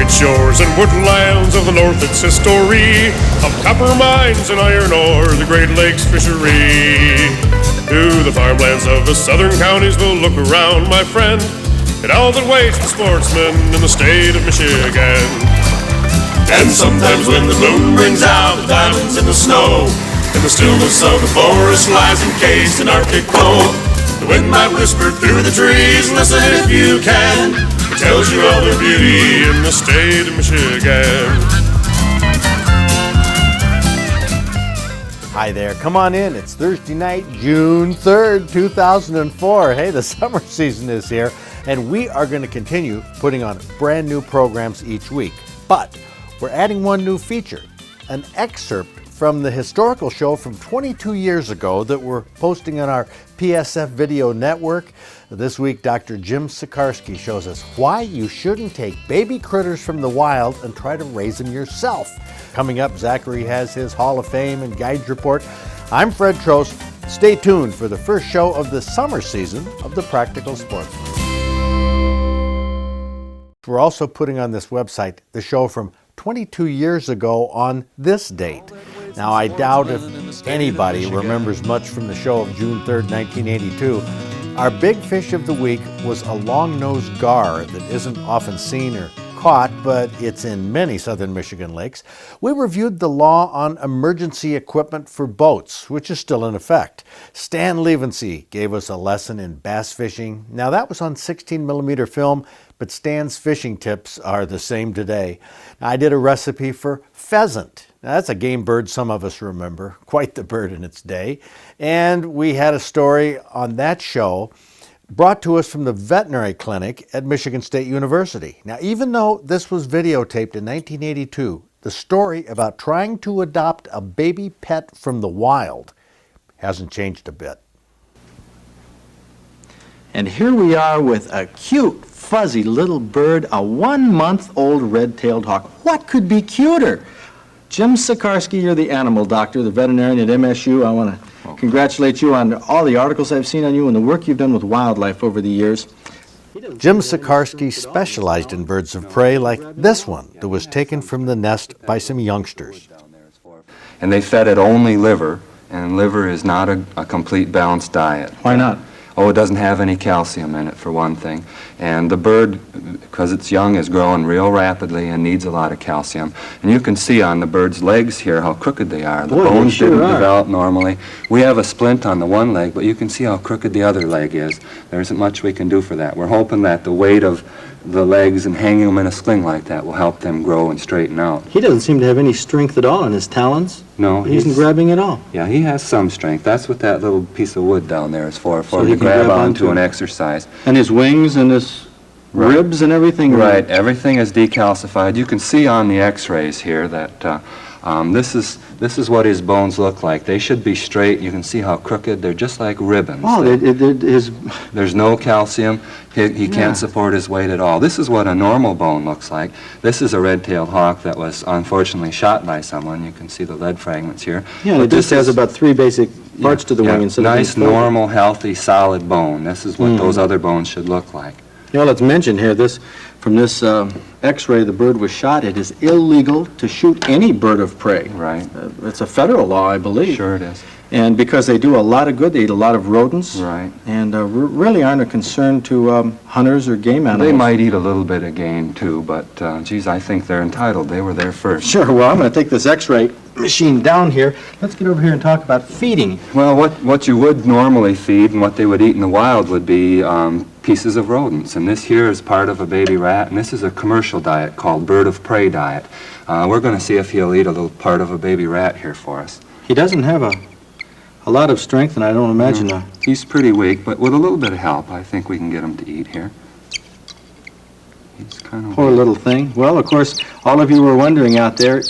Rugged shores and woodlands of the north, its history of copper mines and iron ore, the Great Lakes fishery. To the farmlands of the southern counties we'll look around, my friend, at all that waits the sportsman in the state of Michigan. And sometimes when the moon brings out the diamonds in the snow, and the stillness of the forest lies encased in Arctic cold, the wind might whisper through the trees, listen if you can, it tells you all the beauty in the state of Michigan. Hi there, come on in. It's Thursday night, June 3rd, 2004. Hey, the summer season is here, and we are going to continue putting on brand new programs each week. But we're adding one new feature, an excerpt from the historical show from 22 years ago that we're posting on our PSF video network. This week, Dr. Jim Sikarsky shows us why you shouldn't take baby critters from the wild and try to raise them yourself. Coming up, Zachary has his Hall of Fame and Guides report. I'm Fred Trost. Stay tuned for the first show of the summer season of The Practical Sportsman. We're also putting on this website the show from 22 years ago on this date. Now, I doubt if anybody remembers much from the show of June 3rd, 1982. Our big fish of the week was a long-nosed gar that isn't often seen or caught, but it's in many southern Michigan lakes. We reviewed the law on emergency equipment for boats, which is still in effect. Stan Levensey gave us a lesson in bass fishing. Now, that was on 16mm film, but Stan's fishing tips are the same today. I did a recipe for pheasant. Now, that's a game bird some of us remember, quite the bird in its day. And we had a story on that show brought to us from the veterinary clinic at Michigan State University. Now, even though this was videotaped in 1982, the story about trying to adopt a baby pet from the wild hasn't changed a bit. And here we are with a cute, fuzzy little bird, a 1-month-old red-tailed hawk. What could be cuter? Jim Sikarsky, you're the animal doctor, the veterinarian at MSU. I want to congratulate you on all the articles I've seen on you and the work you've done with wildlife over the years. Jim Sikarsky specialized in birds of prey like this one that was taken from the nest by some youngsters. And they fed it only liver, and liver is not a complete balanced diet. Why not? Oh, it doesn't have any calcium in it, for one thing. And the bird, because it's young, is growing real rapidly and needs a lot of calcium. And you can see on the bird's legs here how crooked they are. The bones didn't develop normally. We have a splint on the one leg, but you can see how crooked the other leg is. There isn't much we can do for that. We're hoping that the weight of the legs and hanging them in a sling like that will help them grow and straighten out. He doesn't seem to have any strength at all in his talons. No. He isn't grabbing at all. Yeah, he has some strength. That's what that little piece of wood down there is for So him he to can grab grab onto onto and it. exercise. And his wings and his ribs and everything? Right, everything is decalcified. You can see on the x-rays here that this is what his bones look like. They should be straight. You can see how crooked. They're just like ribbons. Oh, There's no calcium. He can't support his weight at all. This is what a normal bone looks like. This is a red-tailed hawk that was unfortunately shot by someone. You can see the lead fragments here. Yeah, it just has about 3 basic parts to the wing instead of nice, normal, healthy, solid bone. This is what those other bones should look like. You know, let's mention here, from this x-ray the bird was shot. It is illegal to shoot any bird of prey. Right. It's a federal law, I believe. Sure it is. And because they do a lot of good, they eat a lot of rodents. Right. And really aren't a concern to hunters or game animals. They might eat a little bit of game, too, but, geez, I think they're entitled. They were there first. Sure. Well, I'm going to take this x-ray machine down here. Let's get over here and talk about feeding. Well, what you would normally feed and what they would eat in the wild would be pieces of rodents. And this here is part of a baby rat, and this is a commercial diet called bird of prey diet. We're going to see if he'll eat a little part of a baby rat here for us. He doesn't have a lot of strength, and I don't imagine He's pretty weak, but with a little bit of help, I think we can get him to eat here. He's kind of poor little thing. Well, of course, all of you were wondering out there,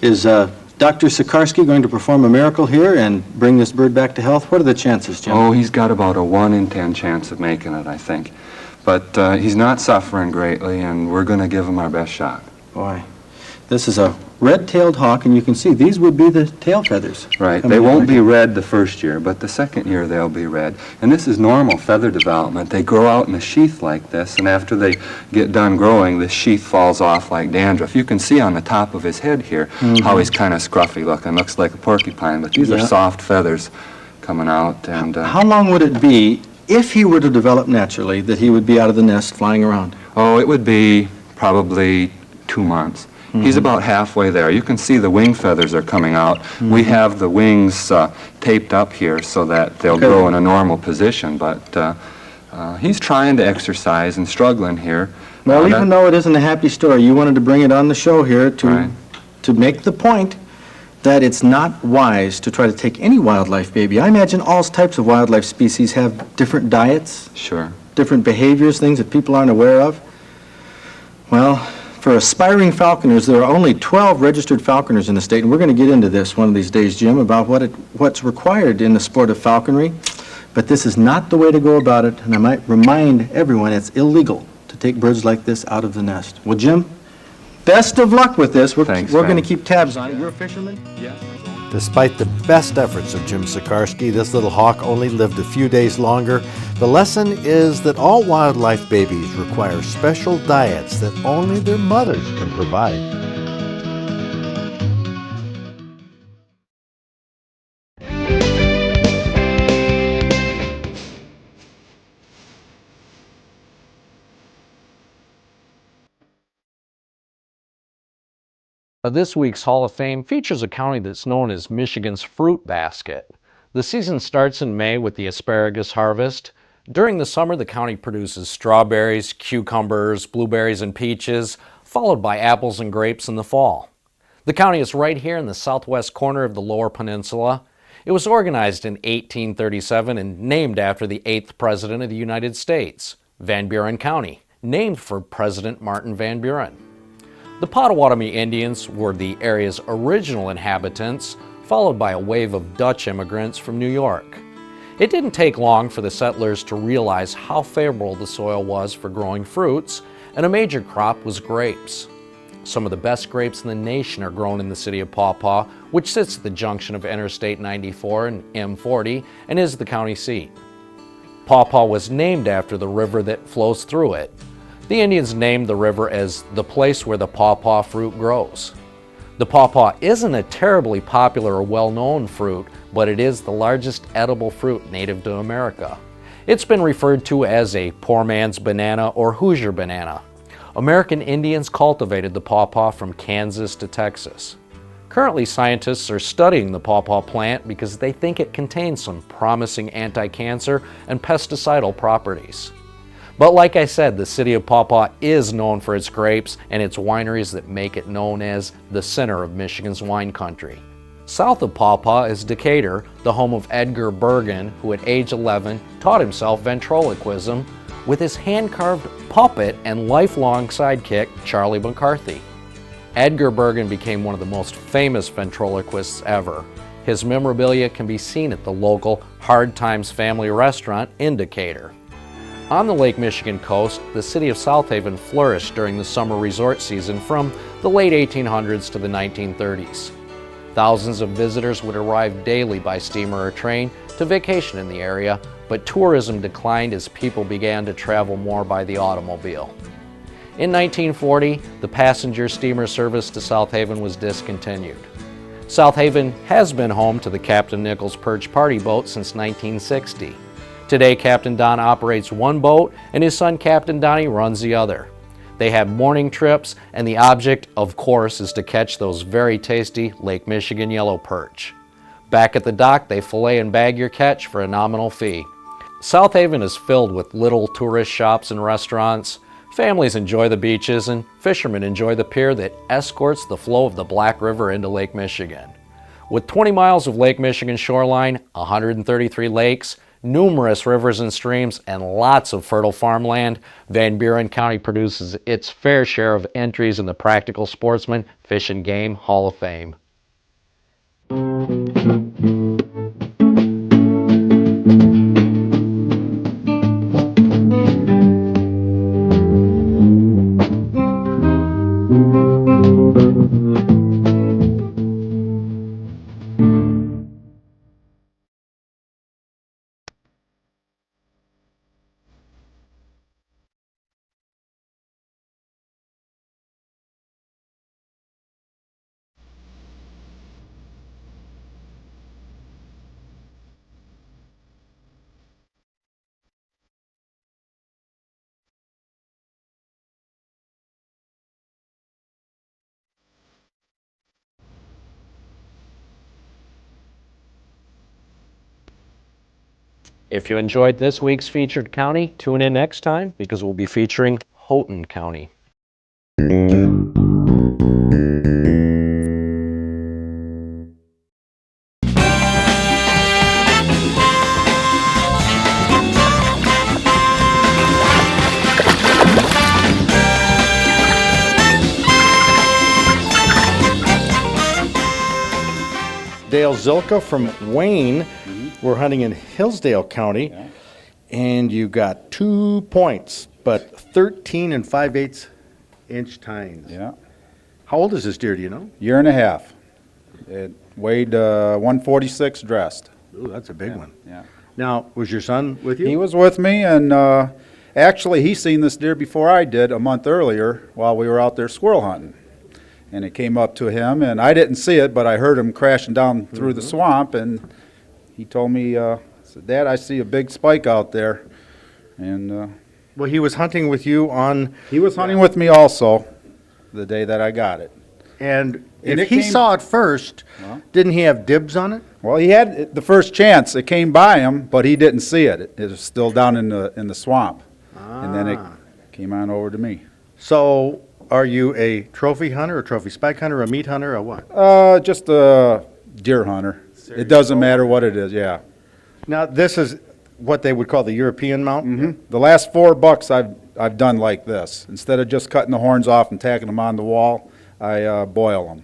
is Dr. Sikarsky going to perform a miracle here and bring this bird back to health? What are the chances, Jim? Oh, he's got about a 1 in 10 chance of making it, I think. But he's not suffering greatly, and we're going to give him our best shot. Boy, this is a red-tailed hawk, and you can see these would be the tail feathers. Right. coming They in won't right be here. red the first year, but the second year they'll be red. And this is normal feather development. They grow out in a sheath like this, and after they get done growing, the sheath falls off like dandruff. You can see on the top of his head here how he's kind of scruffy looking. Looks like a porcupine, but these are Yeah. soft feathers coming out. And How long would it be, if he were to develop naturally, that he would be out of the nest flying around? oh, it would be probably 2 months. He's about halfway there. You can see the wing feathers are coming out. We have the wings taped up here so that they'll grow in a normal position, but he's trying to exercise and struggling here. Well, that- even though it isn't a happy story, you wanted to bring it on the show here to, Right. to make the point that it's not wise to try to take any wildlife baby. I imagine all types of wildlife species have different diets, Sure. different behaviors, things that people aren't aware of. Well, for aspiring falconers, there are only 12 registered falconers in the state, and we're going to get into this one of these days, Jim, about what's required in the sport of falconry. But this is not the way to go about it, and I might remind everyone it's illegal to take birds like this out of the nest. Well, Jim, best of luck with this. Thanks, We're going to Ben. keep tabs on it. You're a fisherman? Yes. Despite the best efforts of Jim Sikarsky, this little hawk only lived a few days longer. The lesson is that all wildlife babies require special diets that only their mothers can provide. This week's Hall of Fame features a county that's known as Michigan's fruit basket. The season starts in May with the asparagus harvest. During the summer, the county produces strawberries, cucumbers, blueberries, and peaches, followed by apples and grapes in the fall. The county is right here in the southwest corner of the Lower Peninsula. It was organized in 1837 and named after the 8th President of the United States, Van Buren County, named for President Martin Van Buren. The Potawatomi Indians were the area's original inhabitants, followed by a wave of Dutch immigrants from New York. It didn't take long for the settlers to realize how favorable the soil was for growing fruits, and a major crop was grapes. Some of the best grapes in the nation are grown in the city of Paw Paw, which sits at the junction of Interstate 94 and M40 and is the county seat. Paw Paw was named after the river that flows through it. The Indians named the river as the place where the pawpaw fruit grows. The pawpaw isn't a terribly popular or well-known fruit, but it is the largest edible fruit native to America. It's been referred to as a poor man's banana or Hoosier banana. American Indians cultivated the pawpaw from Kansas to Texas. Currently, scientists are studying the pawpaw plant because they think it contains some promising anti-cancer and pesticidal properties. But like I said, the city of Paw Paw is known for its grapes and its wineries that make it known as the center of Michigan's wine country. South of Paw Paw is Decatur, the home of Edgar Bergen, who at age 11 taught himself ventriloquism with his hand-carved puppet and lifelong sidekick, Charlie McCarthy. Edgar Bergen became one of the most famous ventriloquists ever. His memorabilia can be seen at the local Hard Times Family Restaurant in Decatur. On the Lake Michigan coast, the city of South Haven flourished during the summer resort season from the late 1800s to the 1930s. Thousands of visitors would arrive daily by steamer or train to vacation in the area, but tourism declined as people began to travel more by the automobile. In 1940, the passenger steamer service to South Haven was discontinued. South Haven has been home to the Captain Nichols Perch Party Boat since 1960. Today, Captain Don operates one boat and his son Captain Donnie runs the other. They have morning trips, and the object, of course, is to catch those very tasty Lake Michigan yellow perch. Back at the dock, they fillet and bag your catch for a nominal fee. South Haven is filled with little tourist shops and restaurants. Families enjoy the beaches, and fishermen enjoy the pier that escorts the flow of the Black River into Lake Michigan. With 20 miles of Lake Michigan shoreline, 133 lakes, numerous rivers and streams, and lots of fertile farmland, Van Buren County produces its fair share of entries in the Practical Sportsman Fish and Game Hall of Fame. If you enjoyed this week's featured county, tune in next time because we'll be featuring Houghton County. Dale Zilka from Wayne. We're hunting in Hillsdale County, and you got 2 points, but 13 and 5/8 inch tines. Yeah, How old is this deer, do you know? year and a half. It weighed 146 dressed. Ooh, that's a big one. Yeah. Now, was your son with you? He was with me, and actually he seen this deer before I did a month earlier while we were out there squirrel hunting. And it came up to him, and I didn't see it, but I heard him crashing down through the swamp, and he told me, said, "Dad, I see a big spike out there." And Well, he was hunting with you on, he was hunting with me also the day that I got it. and And if it he came- saw it first, didn't he have dibs on it? Well, he had the first chance. It came by him, but he didn't see it. It was still down in the swamp. And then it came on over to me. So, are you a trophy hunter, a trophy spike hunter, a meat hunter, or what? Just a deer hunter. It doesn't matter what it is, yeah. Now, this is what they would call the European mount? The last 4 bucks I've done like this. Instead of just cutting the horns off and tacking them on the wall, I boil them.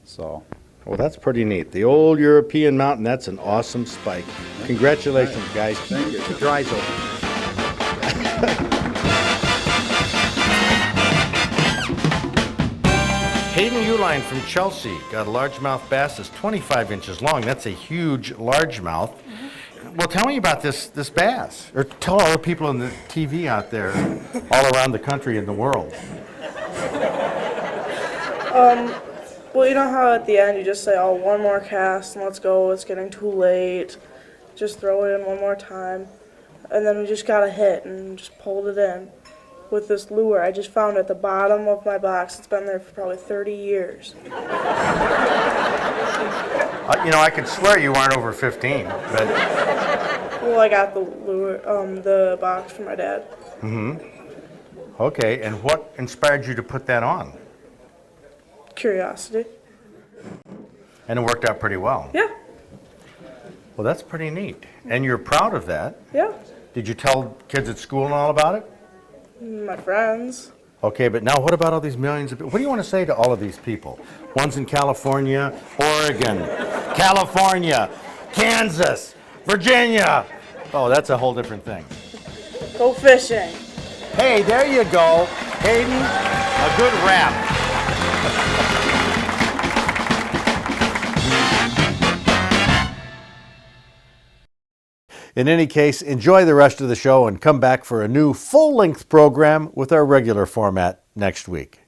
So, Well, that's pretty neat. The old European mountain, that's an awesome spike. Congratulations, guys. Thank you. Keep your eyes open. Hayden Uline from Chelsea got a largemouth bass that's 25 inches long. That's a huge largemouth. Well, tell me about this bass, or tell all the people on the TV out there, all around the country and the world. Well, you know how at the end you just say, "Oh, one more cast and let's go, it's getting too late. Just throw it in one more time." And then we just got a hit and just pulled it in with this lure I just found at the bottom of my box. It's been there for probably 30 years. You know, I could swear you weren't over 15, but Well, I got the lure, the box from my dad. okay. And what inspired you to put that on? Curiosity. And it worked out pretty well. Yeah, Well, that's pretty neat. And you're proud of that. yeah. Did you tell kids at school and all about it? My friends. Okay, but now what about all these millions of people? What do you want to say to all of these people? One's in California, Oregon, California, Kansas, Virginia. Oh, that's a whole different thing. Go fishing. Hey, there you go. Hayden, a good rap. In any case, enjoy the rest of the show and come back for a new full-length program with our regular format next week.